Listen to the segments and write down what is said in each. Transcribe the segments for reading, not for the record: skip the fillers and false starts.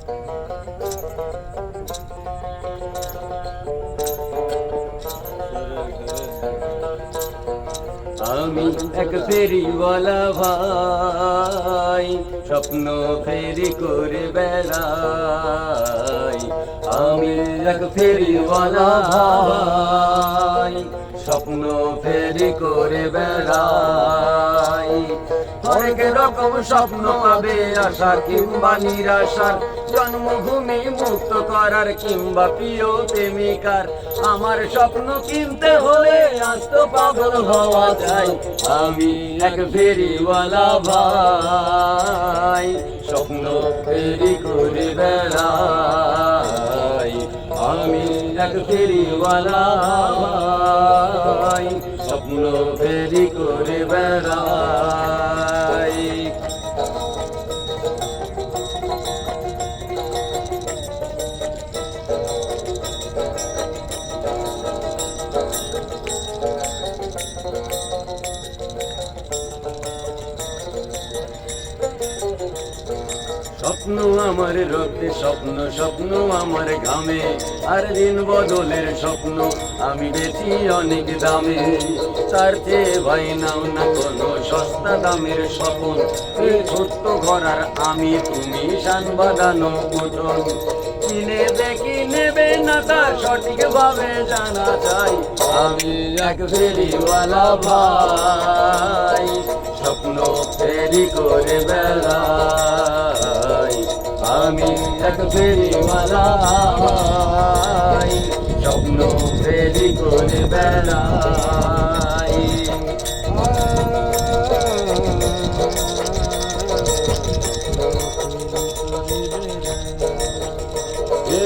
আমি এক ফেরিওয়ালা ভাই, স্বপ্ন ফেরি করে বেড়াই। আমি এক ফেরিওয়ালা ভাই, স্বপ্ন ফেরি করে বেড়াই। হরেক রকম স্বপ্ন পাবে আশা কিংবা নিরাশার, জন্মভূমি মুক্ত করার কিংবা প্রিয় প্রেমিকার। আমার স্বপ্ন কিনতে হলে আজ তো পাগল হওয়া চাই। আমি এক ফেরিওয়ালা ভাই, স্বপ্ন ফেরি করে বেড়াই। আমি এক ফেরিওয়ালা ভাই, স্বপ্ন ফেরি করে বেড়াই। স্বপ্ন আমার রক্তে স্বপ্ন, স্বপ্ন আমার ঘামে, আর দিন বদলের স্বপ্ন আমি বেচি অনেক দামে। তার চেয়ে ভাই নাও না কোনো সস্তা দামের স্বপ্ন, এই ছোট্ট ঘরার আমি তুমি শান বাঁধানো উঠোন। কিনে দেখি নেবে না তা সঠিক ভাবে জানা চাই। আমি এক ফেরিওয়ালা ভাই, স্বপ্ন ফেরি করে বেড়াই। আমি এক ফেরিওয়ালা ভাই, স্বপ্ন ফেরি করে বেড়াই।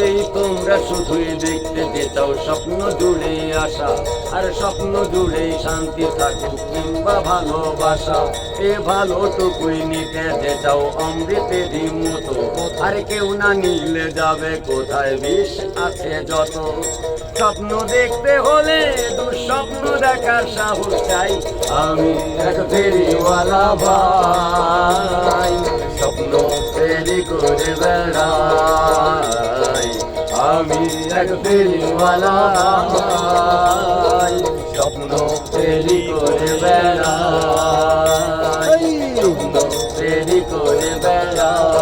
এই তোমরা শুধুই দেখতে চাও স্বপ্ন জুড়ে আশা, আর স্বপ্ন জুড়েই শান্তি থাকুক কিংবা ভালোবাসা। এ ভালোটুকুই নিতে চাও অমৃতেরই মতো, আর কেউ না নিলে যাবে কোথায় বিষ আছে যত। স্বপ্ন দেখতে হলে দুঃস্বপ্ন দেখার সাহস চাই। আমি এক ফেরিওয়ালা ভাই, স্বপ্ন ফেরি করে বেড়াই। আমি এক ফেরিওয়ালা ভাই, স্বপ্ন ফেরি করে বেড়াই। স্বপ্ন ফেরি করে বেড়াই।